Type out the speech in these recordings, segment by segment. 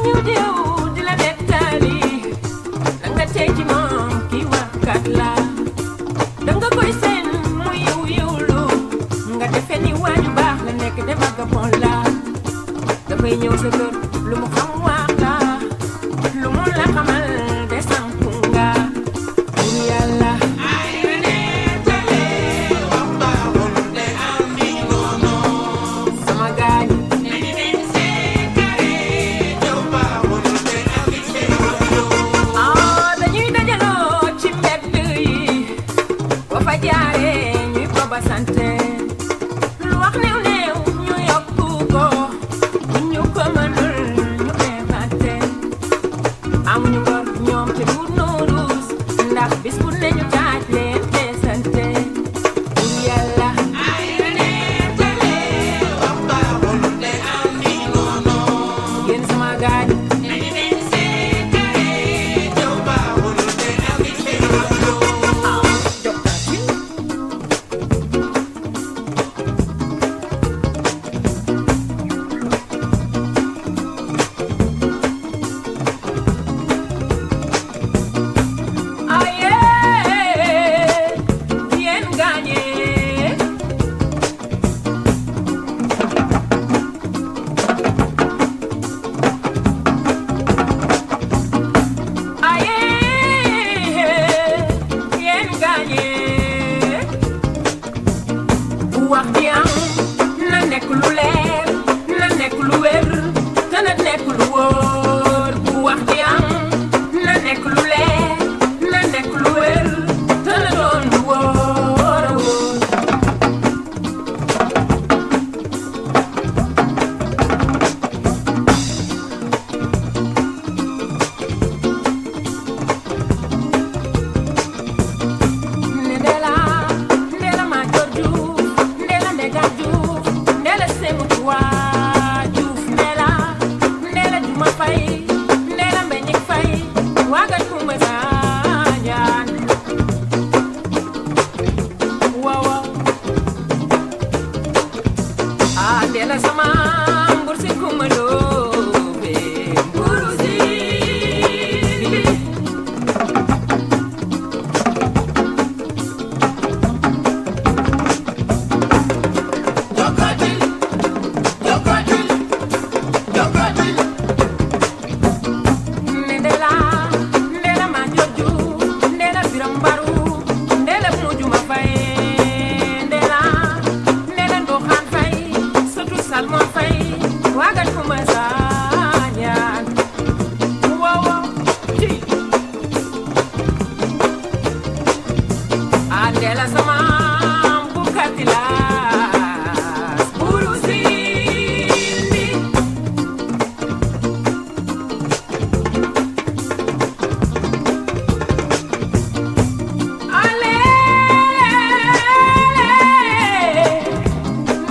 ñu diw di la nettali danga tey ci moom kii waxkat la danga koy seen mu yiwlu nga defe ni waaju baax la nekk de vagabond la dafay ñëw sa kër lu mu xam wax la lu mu la xamal de sanku nga pour yàlla sama gaañ dañuy dajaloo ci mbedd yi boo fa jaaree ñuy ko ba sante lu wax néew néew ñu yokku ko bu ñu ko mënul ñu évaté amuñu ngor ñoom te du noorus ndax bis bu ne ñu taaj leen te sante pour yàlla yéen sama gaañ yéen gaañee yéen gaañee wax bi am na nekk lu leer na nekk lu wér te na nekk lu wóor bu wax bi am na nekk lu leer na nekk lu wér te na doon lu wóor a wóor Ndela ma jor Juuf Ndela Mbega Juuf Ndela Semu Tuwaa Juuf Ndela Juma Fay Ndela Mbeñik Fay waagat Coumba Sañaan waaw Ndela sama mbur si Coumba Ndobe mburu si Ndela ma jor Juuf Ndela Biram Baru Ndela Mujuma Fay Ndela Ndoxaan Fay Sëtu Salmon Fay waagat Coumba Sañaan waaw ci Ndela sama bu katilaas buru sindi ale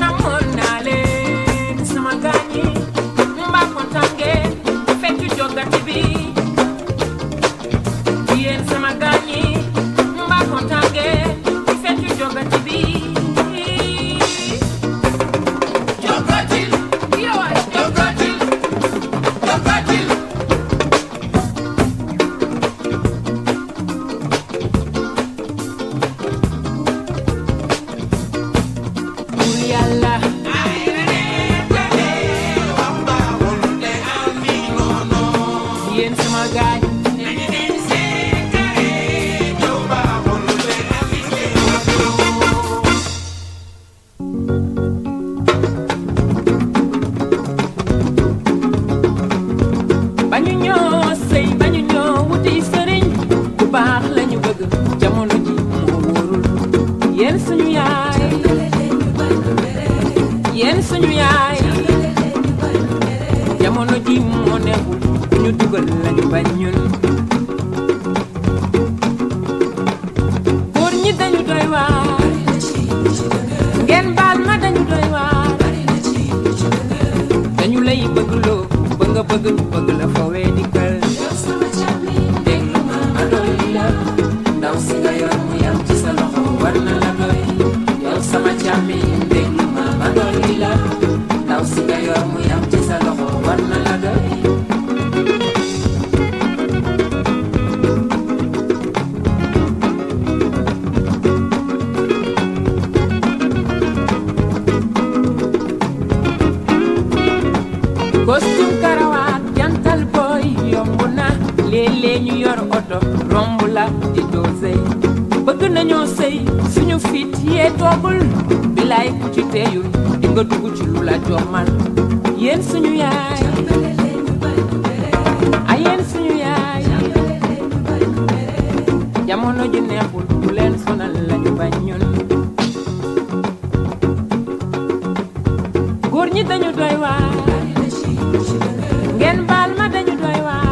namoon naa leen sama gaañi mbaa kontaan ngeen feccu jogati bi yéen sama gaañi mbaa kontaan ngeen feccu jogati bi pour yàlla yéen sama gaañ bañu ñoo sëy bañu ñoo wuti sëriñ bu baax lañu bëgg jamono ji moo wóorul yéen suñu yaay jamono ji moo neexul ñu dugal lañu bañ ñun góor ñi dañu doy waar ngeen baal ma dañu doy waar dañu lay bëgg loo ba nga bëgg la fawee dikkal déglu ma dolli la ndaw si nga yor mu yam ci sa loxo war na la doy yow sama càmmiñ déglu ma dolli la ndaw si nga yor mu yam ci sa loxo war na la doy oto romb la di dosé bëgg nañoo sëy suñu fit yee toogul bilaay ku ci teeyul di nga dugg ci lu la jommal yéen suñu yaay ay yéen suñu yaay jamono ji neexul bu leen sonal lañu bañ ñun góor ñi dañu doy waar ngeen baal ma dañu doy waar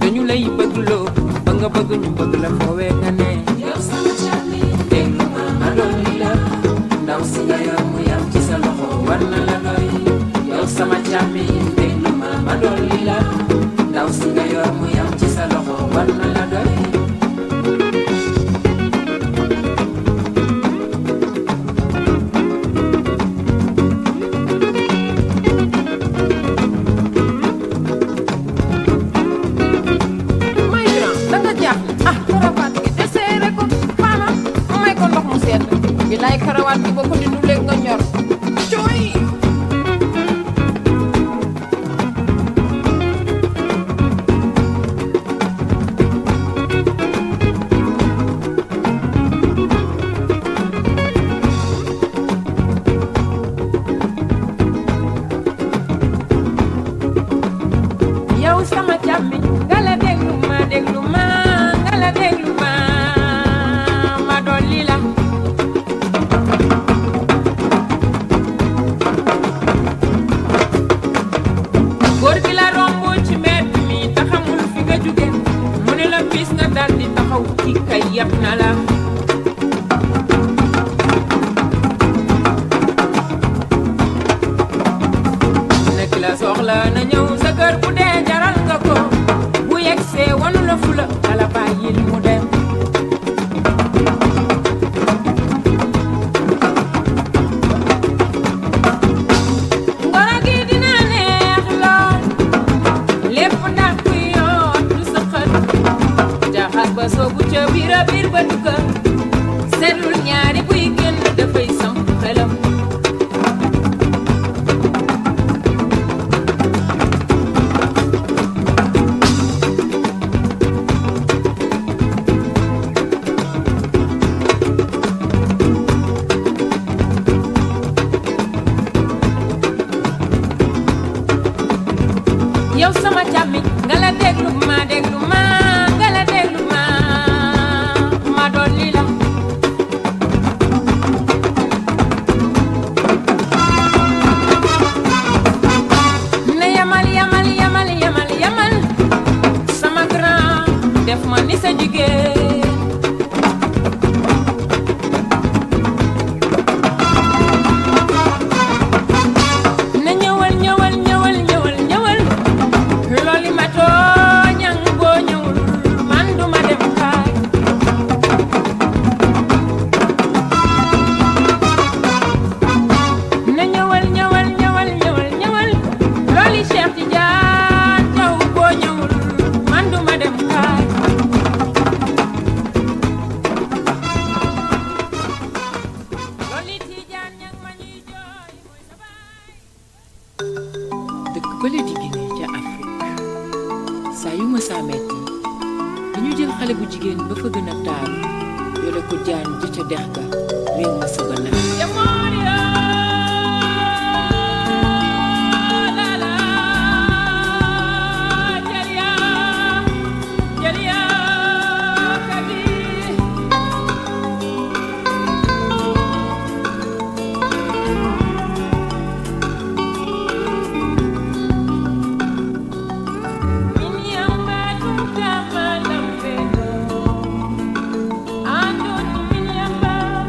dañu lay bëgg loo ba nga bëgg ñu bëgg la foowee nga ne yow sama càmmi déglu ma dolli la ndaw si nga yor mu yam ci sa loxo war na la doy yow sama càmmi déglu ma dolli la ndaw si nga yor mu yam ci sa loxo war na la doy bilaay karawaat gi boo ko dindu léegi nga ñor cooy yow sama càmmi nga la déglu ma nga la déglu ma dolli la góor gi la romb ci mbedd mi te xamul fi nga jóge mu ne la bis nga dal di taxaw ci kay yab na la nekk la soxla na ñëw sa kër bu dee jaral nga ko bu yegsee wanu la fula ala bàyyil mu dem ba soobu ca biir a biir ba dugga seetlul ñaari buy génn dafay samp xelam yow sama càmmi nga la déglu ma nga la déglu ma dolli la ne yamal sama grand def ma ni sa jigéen ne ñëwal looli ma tooñang boo ñëwul man duma dem kaay ne ñëwal looli Cheikh Tidiane taw boo ñëwul man duma dem kaay looli Tidiane ñang ma ñuy jooy mooy sa baay dëkk bële di Guinée ca Afrique saa yu ma saa metti dañu jël xale bu jigéen ba fa gën a taaru yore ko jaan ja ca dex ga réew ma sa gannaaw MINIYAMBA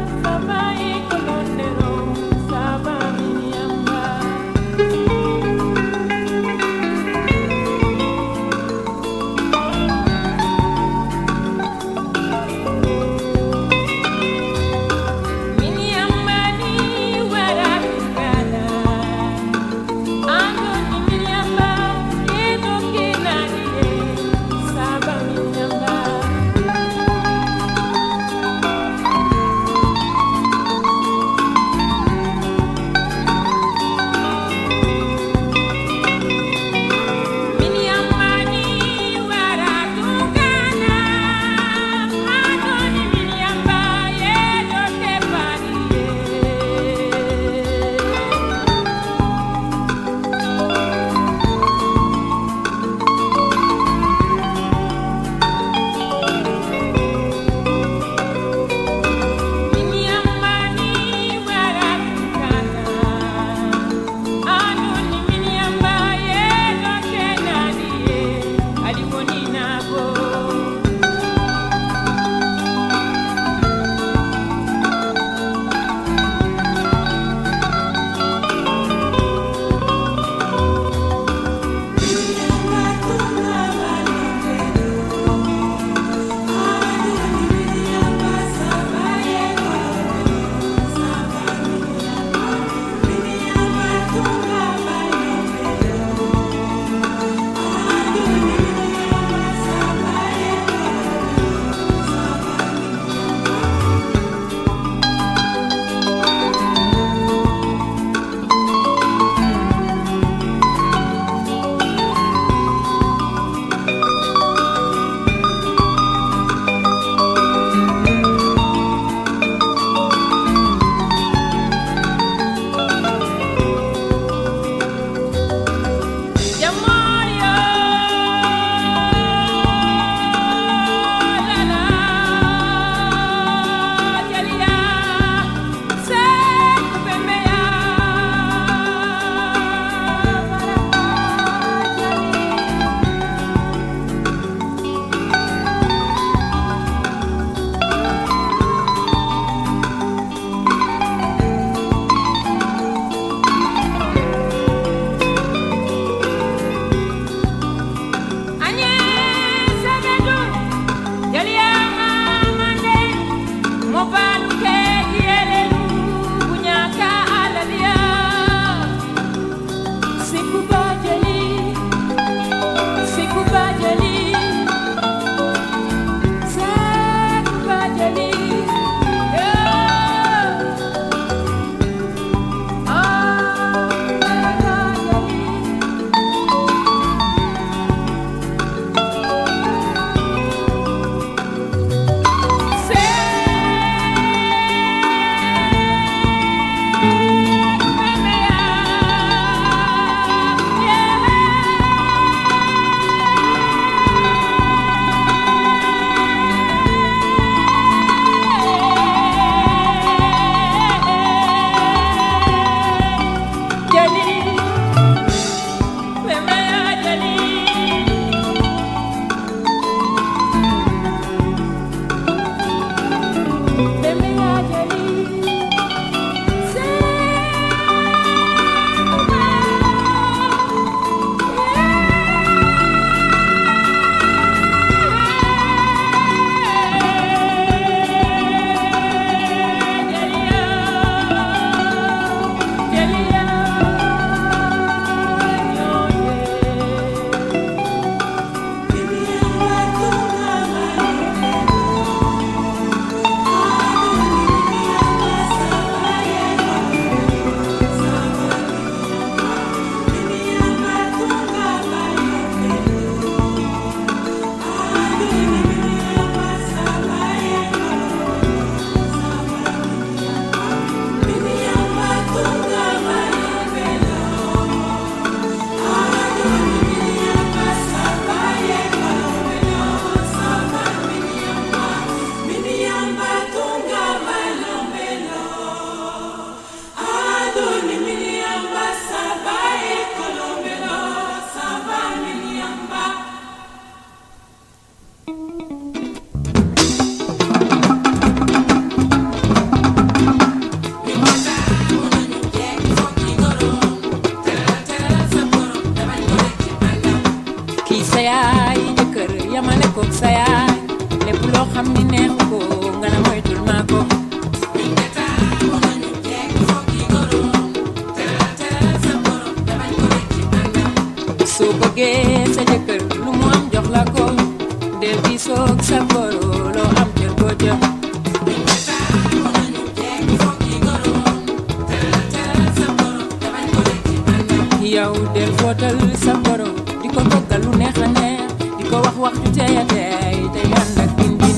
bootal sa goro di ko toggal lu neex a neex di ko wax ju tey a tey te ànd ak bin bin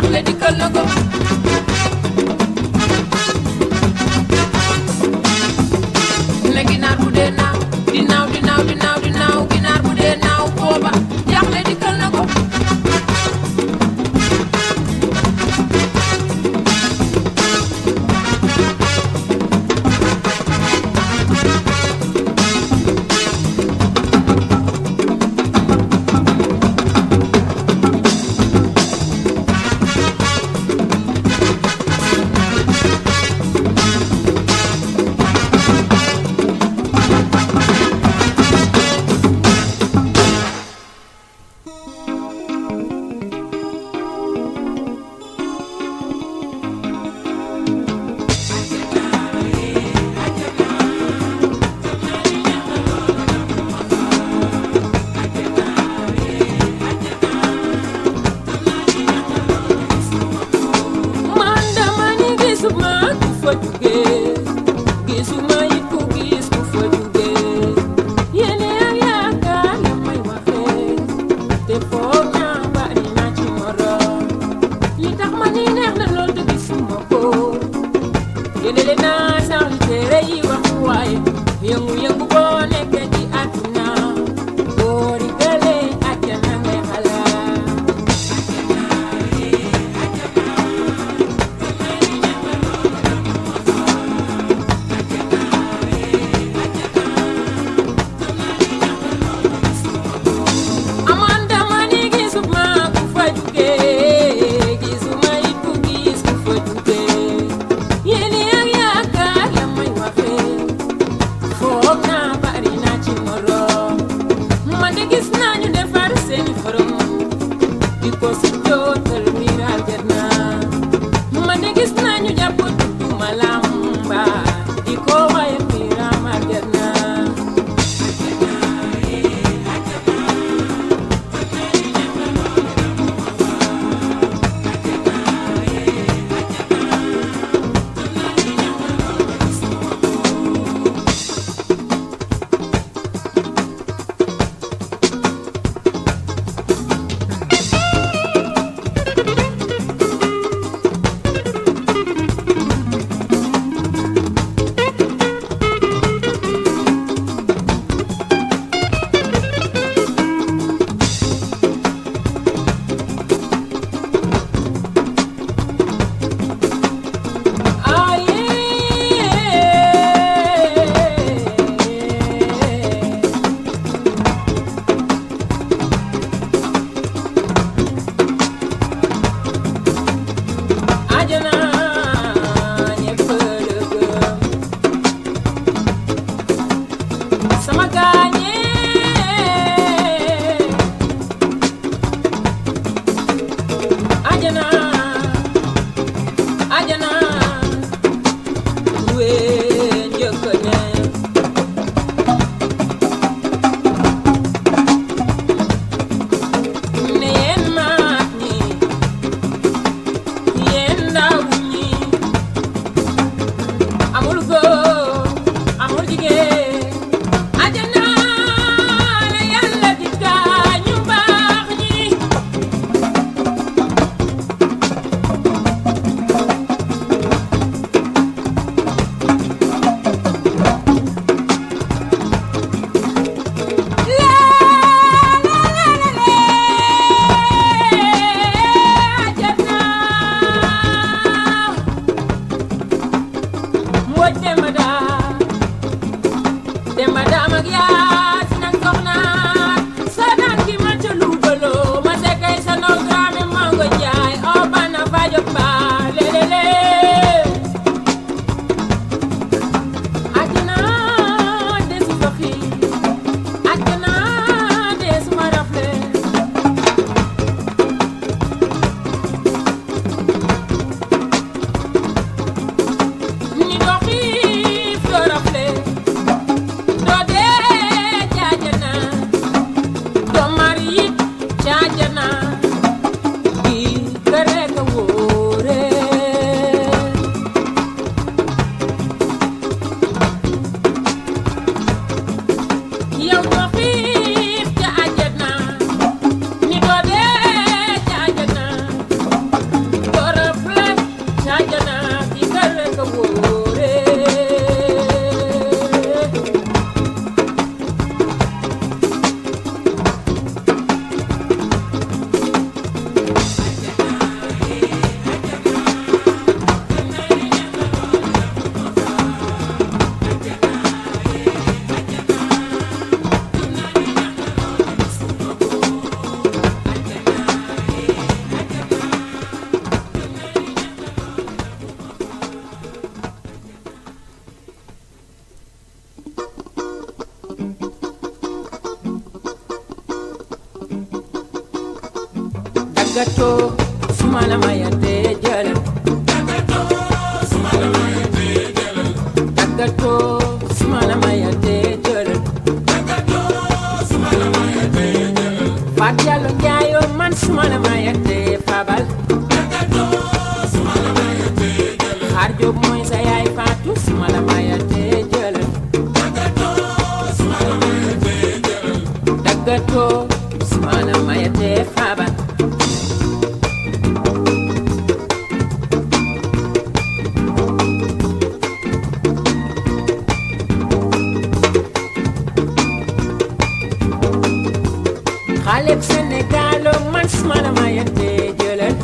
jaaxle dikkal na ko ne ginaar bu dee naaw di naaw di naaw di naaw di naaw ginaar bu dee naaw booba jaaxle dikkal na ko Gisuma yiku gis ku fa juge yene ak yaakaar Dagato, sumala mayate jala. Dagato, sumala mayate jala. Fadialo nyayo man sumala mayate fabal. Harjo moy sayay fatu sumala mayate jala. Dagato, sumala mayate fabal. Khaleb Senegal man smala mayate jëlal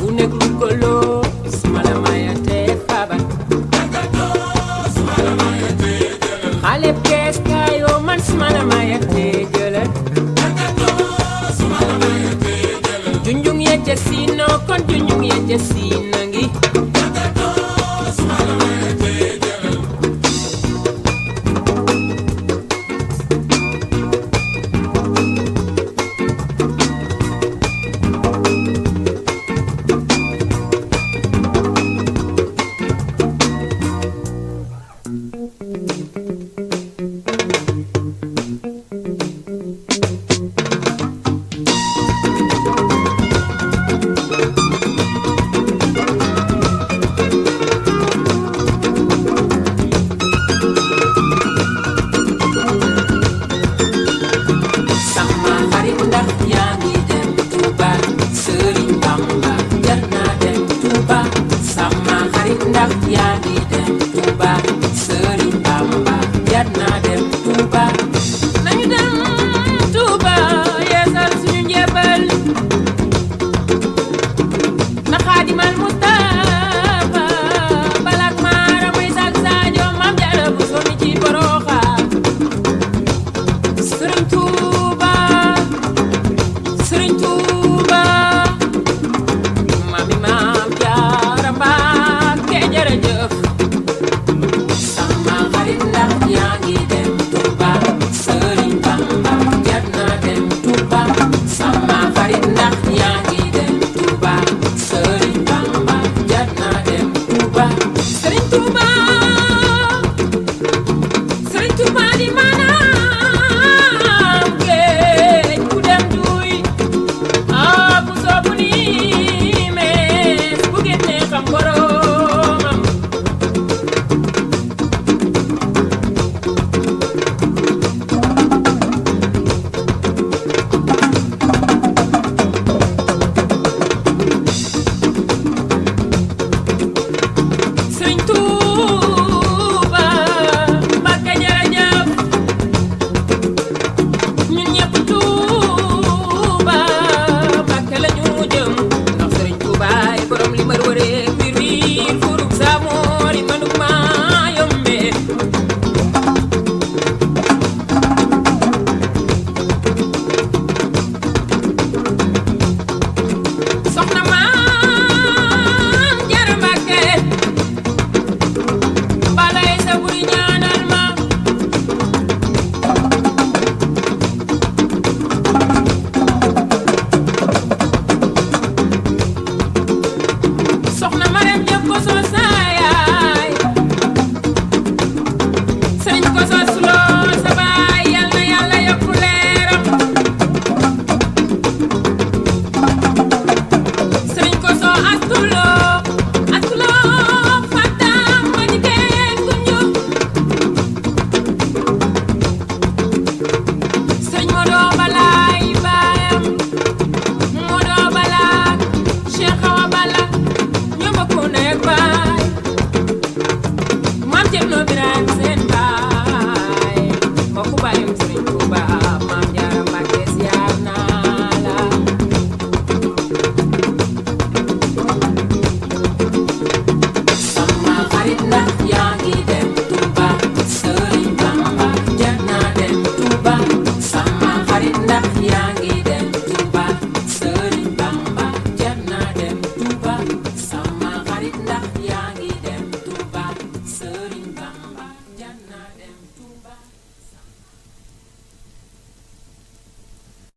unek lu golo smala mayate faba Khaleb Keskayo man smala mayate jëlal junjung ya jasino kon junjung ya jasino